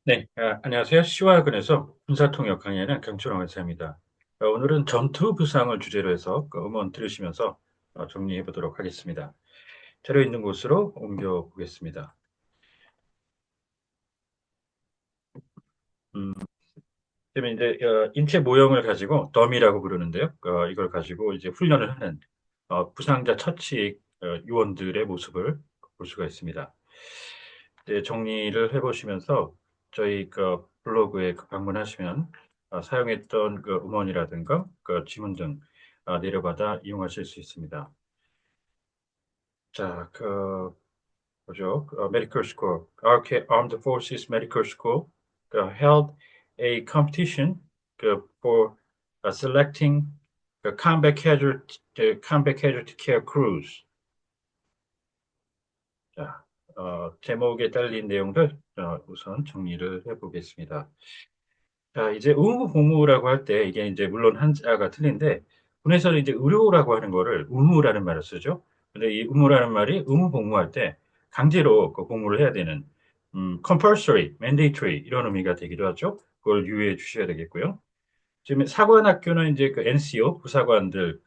네, 안녕하세요. 시화근에서 군사통역 강의하는 경철원 의사입니다. 오늘은 전투 부상을 주제로 해서 그 음원 들으시면서 정리해 보도록 하겠습니다. 자료 있는 곳으로 옮겨 보겠습니다. 음, 그러면 이제 인체 모형을 가지고 덤이라고 부르는데요. 이걸 가지고 이제 훈련을 하는 부상자 처치 요원들의 모습을 볼 수가 있습니다. 이제 정리를 해보시면서 저희 그 블로그에 방문하시면 사용했던 그 음원이라든가 그 지문 등 내려받아 이용하실 수 있습니다. 자, 보죠. Medical School, RK Armed Forces Medical School held a competition for selecting the combat casualty care crews. 자, 제목에 딸린 내용들 우선 정리를 해보겠습니다. 자, 이제 의무복무라고 할 때 이게 이제 물론 한자가 틀린데 군에서는 이제 의료라고 하는 거를 의무라는 말을 쓰죠. 근데 이 의무라는 말이 의무복무할 때 강제로 그 복무를 해야 되는 compulsory, mandatory 이런 의미가 되기도 하죠. 그걸 유의해 주셔야 되겠고요. 지금 사관학교는 이제 그 NCO 부사관들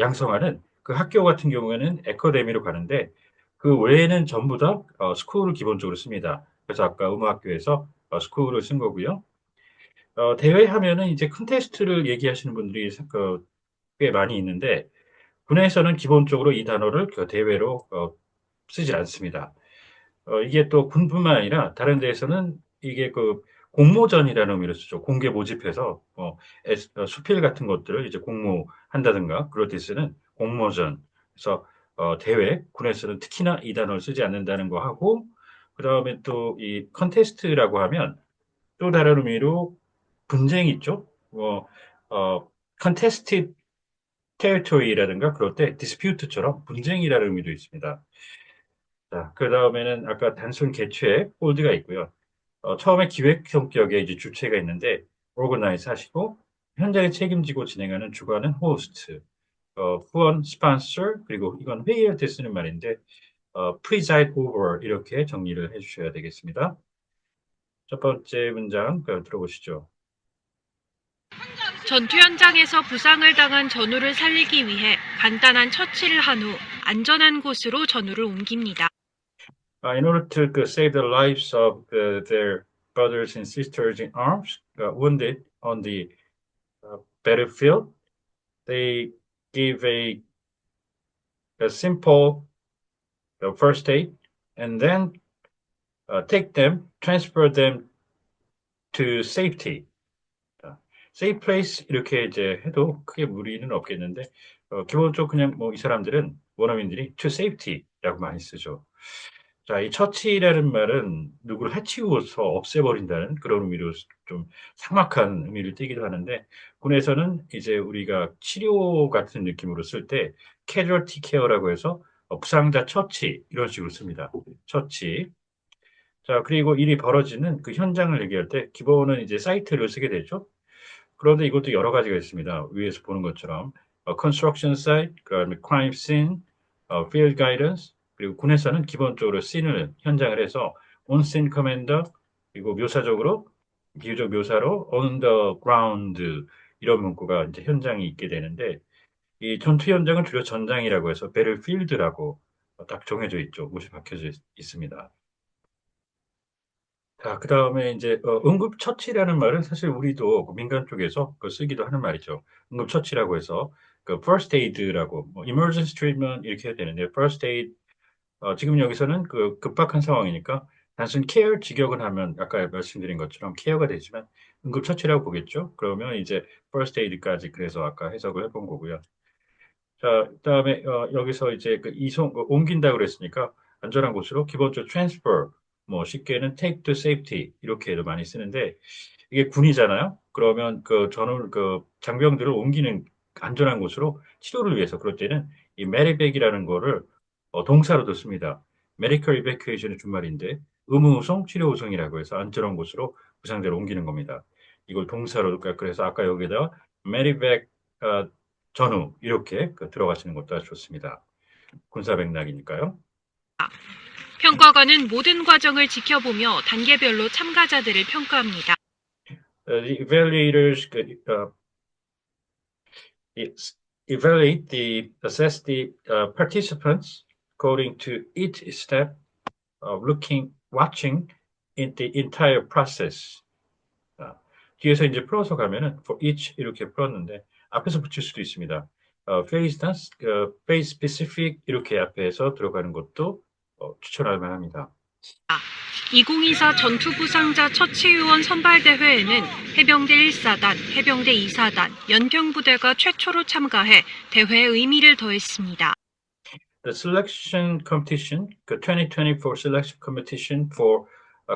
양성하는 그 학교 같은 경우에는 에커데미로 가는데 그 외에는 전부 다 스쿨을 기본적으로 씁니다. 그래서 아까 음악교에서 스쿨을 쓴 거고요. 대회 하면은 이제 컨테스트를 얘기하시는 분들이 꽤 많이 있는데 군에서는 기본적으로 이 단어를 그 대회로 쓰지 않습니다. 이게 또 군뿐만 아니라 다른 데에서는 이게 그 공모전이라는 의미로 쓰죠. 공개 모집해서 수필 같은 것들을 이제 공모한다든가 그럴 때 쓰는 공모전. 그래서 대회 군에서는 특히나 이 단어를 쓰지 않는다는 거 하고 그다음에 또 이 컨테스트라고 하면 또 다른 의미로 분쟁이 있죠. contested territory라든가 그럴 때 dispute처럼 분쟁이라는 의미도 있습니다. 자, 그 다음에는 아까 단순 개최 홀드가 있고요. 처음에 기획 성격의 이제 주체가 있는데 organize 하시고 현장에 책임지고 진행하는 주관은 host, 후원 sponsor 그리고 이건 회의할 때 쓰는 말인데 preside over 이렇게 정리를 해주셔야 되겠습니다. 첫 번째 문장 들어보시죠. 전투 현장에서 부상을 당한 전우를 살리기 위해 간단한 처치를 한 후 안전한 곳으로 전우를 옮깁니다. In order to save the lives of their brothers and sisters in arms wounded on the battlefield, they give a simple first aid and then transfer them to safety. safe place 이렇게 이제 해도 크게 무리는 없겠는데 기본적으로 그냥 뭐 이 사람들은 원어민들이 to safety라고 많이 쓰죠. 자, 이 처치라는 말은 누구를 해치우고서 없애버린다는 그런 의미로 좀 삭막한 의미를 띠기도 하는데 군에서는 이제 우리가 치료 같은 느낌으로 쓸 때 casualty care라고 해서 부상자 처치 이런 식으로 씁니다. 처치. 자, 그리고 일이 벌어지는 그 현장을 얘기할 때 기본은 이제 사이트를 쓰게 되죠. 그런데 이것도 여러 가지가 있습니다. 위에서 보는 것처럼 construction site, 그다음에 crime scene, field guidance, 그리고 군에서는 기본적으로 씬을 현장을 해서 on scene commander, 그리고 묘사적으로 비유적 묘사로 on the ground 이런 문구가 이제 현장이 있게 되는데 이 전투 현장은 주로 전장이라고 해서 배틀필드라고 딱 정해져 있죠. 못이 박혀져 있습니다. 자, 그 다음에 이제 응급처치라는 말은 사실 우리도 그 민간 쪽에서 쓰기도 하는 말이죠. 응급처치라고 해서 그 first aid라고 뭐 emergency treatment 이렇게 해야 되는데 first aid 지금 여기서는 그 급박한 상황이니까 단순 케어 직역은 하면 아까 말씀드린 것처럼 케어가 되지만 응급처치라고 보겠죠. 그러면 이제 first aid까지 그래서 아까 해석을 해본 거고요. 자, 그다음에 여기서 이제 그 이송 옮긴다 그랬으니까 안전한 곳으로 기본적으로 transfer 뭐 쉽게는 take to safety 이렇게도 많이 쓰는데 이게 군이잖아요. 그러면 그 전원 그 장병들을 옮기는 안전한 곳으로 치료를 위해서 그럴 때는 이 medevac이라는 거를 동사로도 씁니다. medical evacuation의 준말인데 의무우송, 치료우송이라고 해서 안전한 곳으로 부상자를 옮기는 겁니다. 이걸 동사로 그래서 아까 여기다가 medevac 전후 이렇게 들어가시는 것도 아주 좋습니다. 군사 맥락이니까요. 평가관은 모든 과정을 지켜보며 단계별로 참가자들을 평가합니다. The evaluators it's assess the participants according to each step, watching in the entire process. 뒤에서 이제 풀어서 가면은 for each 이렇게 풀었는데 앞에서 붙일 수도 있습니다. phase dance, phase specific 이렇게 앞에서 들어가는 것도 추천할 만합니다. 2024 전투부상자 처치요원 선발대회에는 해병대 1사단, 해병대 2사단, 연평부대가 최초로 참가해 대회의 의미를 더했습니다. The selection competition, the 2024 selection competition for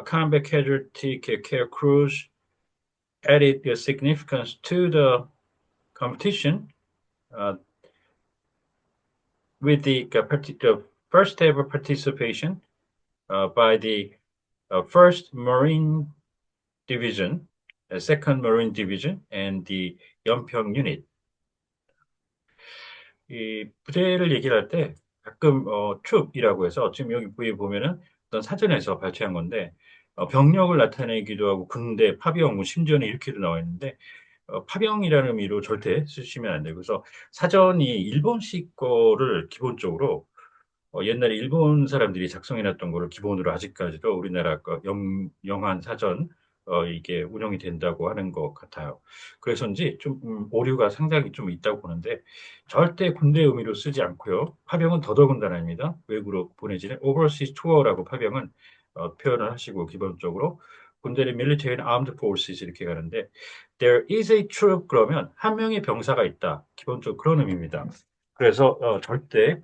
combat casualty care crews added the significance to the competition with the first ever participation by the First Marine Division, Second Marine Division, and the 연평 Unit. 이 부대를 얘기를 할 때 가끔 troop이라고 해서 지금 여기 부에 보면은 어떤 사전에서 발췌한 건데 병력을 나타내기도 하고 군대, 파병, 뭐 심지어는 이렇게도 나와 있는데 파병이라는 의미로 절대 쓰시면 안 되고 그래서 사전이 일본식 거를 기본적으로 옛날에 일본 사람들이 작성해놨던 거를 기본으로 아직까지도 우리나라 영한 사전 이게 운영이 된다고 하는 것 같아요. 그래서인지 좀 오류가 상당히 좀 있다고 보는데 절대 군대 의미로 쓰지 않고요. 파병은 더더군다나입니다. 외국으로 보내지는 overseas tour라고 파병은 표현을 하시고 기본적으로 군대는 military and armed forces 이렇게 가는데 there is a troop 그러면 한 명의 병사가 있다. 기본적으로 그런 의미입니다. 그래서 절대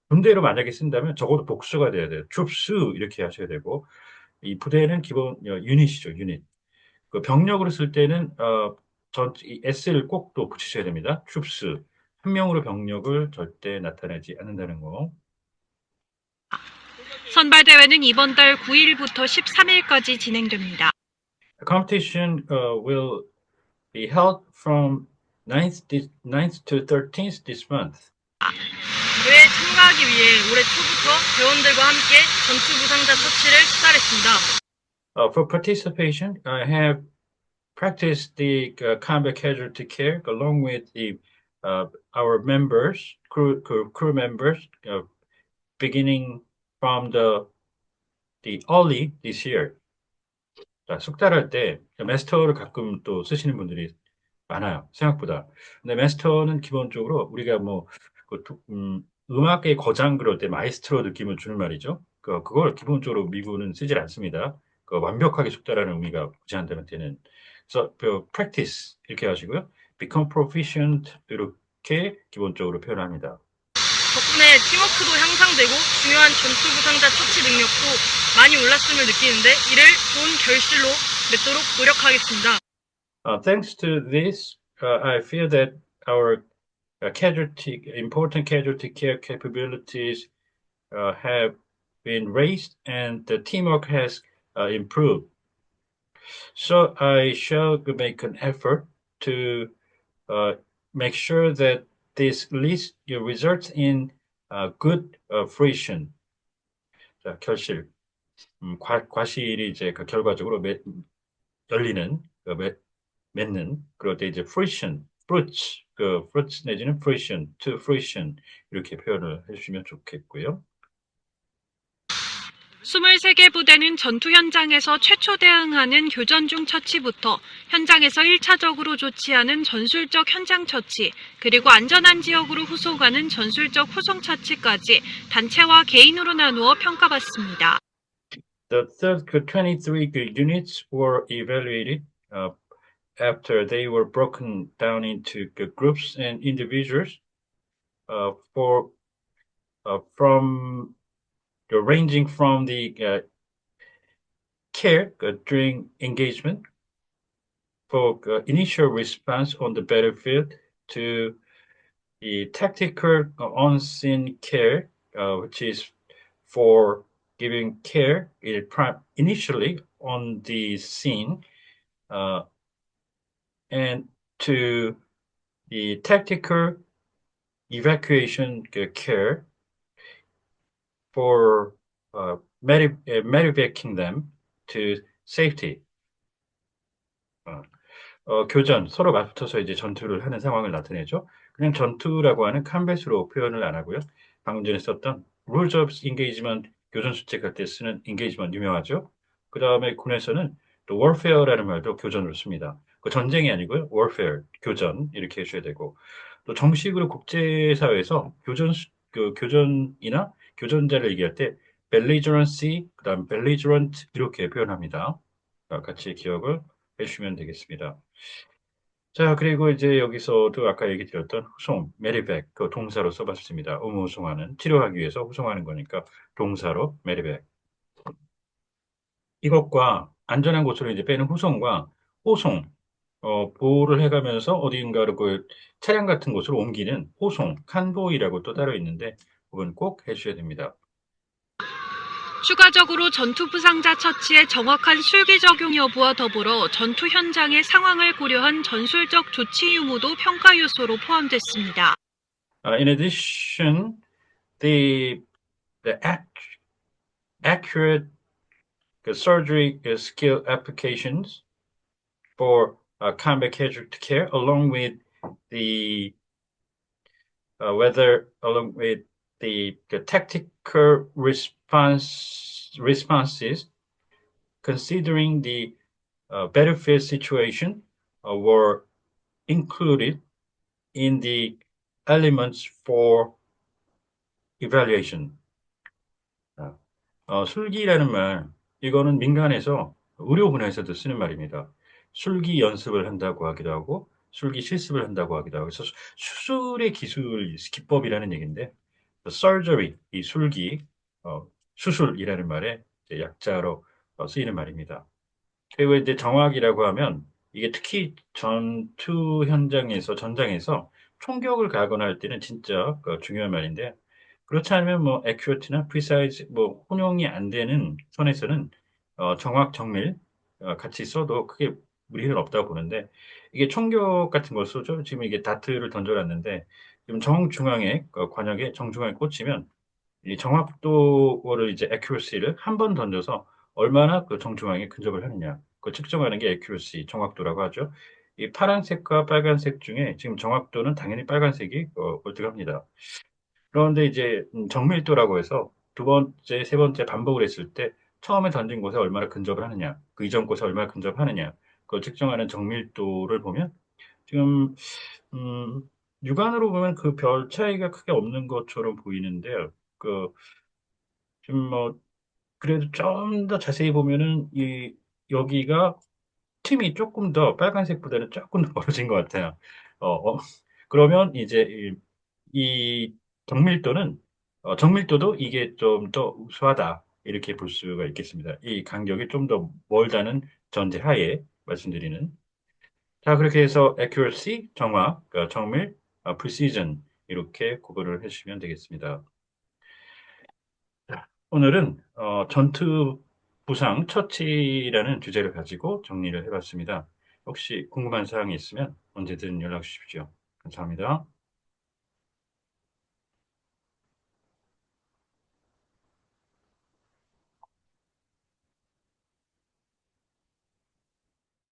군대로 만약에 쓴다면 적어도 복수가 돼야 돼요. troops 이렇게 하셔야 되고 이 부대는 기본 유닛이죠. 유닛. 그 병력으로 쓸 때는 이 s를 꼭 또 붙이셔야 됩니다. troops 한 명으로 병력을 절대 나타내지 않는다는 거. 선발대회는 이번 달 9일부터 13일까지 진행됩니다. The competition will be held from 9th to 13th this month. 대회에 참가하기 위해 올해 초부터 대원들과 함께 전투부상자 처치를 시작했습니다. For participation, I have practiced the combat casualty care along with our members, crew members, beginning from the early this year. 자, 숙달할 때 마스터를 가끔 또 쓰시는 분들이 많아요. 생각보다. 근데 마스터는 기본적으로 우리가 음악의 거장 그럴 때 마이스트로 느낌을 주는 말이죠. 그걸 기본적으로 미국은 쓰질 않습니다. 완벽하게 숙달하는 의미가 무제한되면 되는. 그래서 practice 이렇게 하시고요. become proficient 이렇게 기본적으로 표현합니다. 덕분에 팀워크도 향상되고 중요한 전투부상자 처치 능력도 많이 올랐음을 느끼는데 이를 좋은 결실로 맺도록 노력하겠습니다. Thanks to this, I feel that our important casualty care capabilities have been raised and the teamwork has improved. So I shall make an effort to make sure that this list results in good fruition. 자, 결실. 과실이 이제 결과적으로 열리는, 맺는, 그럴 때 이제 fruition, fruits 내지는 fruition, to fruition, 이렇게 표현을 해주시면 좋겠고요. 23개 부대는 전투 현장에서 최초 대응하는 교전 중 처치부터 현장에서 1차적으로 조치하는 전술적 현장 처치, 그리고 안전한 지역으로 후송하는 전술적 후송 처치까지 단체와 개인으로 나누어 평가받습니다. The 23 units were evaluated after they were broken down into groups and individuals ranging from the care during engagement for initial response on the battlefield to the tactical on-scene care, which is for giving care initially on the scene, and to the tactical evacuation care for Merrymaking them to safety. 어, 교전, 서로 맞붙어서 이제 전투를 하는 상황을 나타내죠. 그냥 전투라고 하는 컴뱃으로 표현을 안 하고요. 방금 전에 썼던 rules of engagement, 교전 수칙할 때 쓰는 engagement 유명하죠. 그 다음에 군에서는 또 warfare라는 말도 교전으로 씁니다. 그 전쟁이 아니고요. warfare, 교전 이렇게 해주셔야 되고 또 정식으로 국제사회에서 그 교전이나 교전자를 얘기할 때 belligerency, 그다음 belligerent 이렇게 표현합니다. 같이 기억을 해주시면 되겠습니다. 자, 그리고 이제 여기서도 아까 얘기 드렸던 후송, 메리백, 그 동사로 써봤습니다. 의무후송하는, 치료하기 위해서 후송하는 거니까 동사로 메리백. 이것과 안전한 곳으로 이제 빼는 후송과 호송, 보호를 해가면서 어디인가로 그 차량 같은 곳으로 옮기는 호송, 칸보이라고 또 따로 있는데, 그건 꼭 해주셔야 됩니다. 추가적으로 전투 부상자 처치의 정확한 술기 적용 여부와 더불어 전투 현장의 상황을 고려한 전술적 조치 유무도 평가 요소로 포함됐습니다. In addition, the accurate surgery skill applications for combat casualty care, along with the along with the tactical responses, considering the battlefield situation, were included in the elements for evaluation. 술기라는 말, 이거는 민간에서 의료분야에서도 쓰는 말입니다. 술기 연습을 한다고 하기도 하고, 술기 실습을 한다고 하기도 하고, 그래서 수술의 기술, 기법이라는 얘기인데, surgery, 이 술기, 수술이라는 말의 이제 약자로 쓰이는 말입니다. 그리고 이제 정확이라고 하면, 이게 특히 전투 현장에서, 전장에서 총격을 가거나 할 때는 진짜 중요한 말인데, 그렇지 않으면 뭐 accurate나 precise 뭐 혼용이 안 되는 선에서는 정확 정밀 같이 써도 크게 무리는 없다고 보는데 이게 총격 같은 걸 쏘죠. 지금 이게 다트를 던져놨는데 지금 정중앙에 관역에 정중앙에 꽂히면 이 정확도를 이제 accuracy를 한 번 던져서 얼마나 그 정중앙에 근접을 하느냐 그 측정하는 게 accuracy 정확도라고 하죠. 이 파란색과 빨간색 중에 지금 정확도는 당연히 빨간색이 월등합니다. 그런데 이제 정밀도라고 해서 두 번째, 세 번째 반복을 했을 때 처음에 던진 곳에 얼마나 근접을 하느냐, 그 이전 곳에 얼마나 근접하느냐, 그걸 측정하는 정밀도를 보면 지금 음, 육안으로 보면 그 별 차이가 크게 없는 것처럼 보이는데요. 지금 뭐 그래도 좀 더 자세히 보면은 이 여기가 틈이 조금 더 빨간색보다는 조금 더 벌어진 것 같아요. 어, 어, 그러면 이제 이 정밀도는 정밀도도 이게 좀 더 우수하다 이렇게 볼 수가 있겠습니다. 이 간격이 좀 더 멀다는 전제하에 말씀드리는. 자 그렇게 해서 accuracy 정확, 정밀, precision 이렇게 구분을 해주시면 되겠습니다. 자, 오늘은 전투 부상 처치라는 주제를 가지고 정리를 해봤습니다. 혹시 궁금한 사항이 있으면 언제든 연락 주십시오. 감사합니다.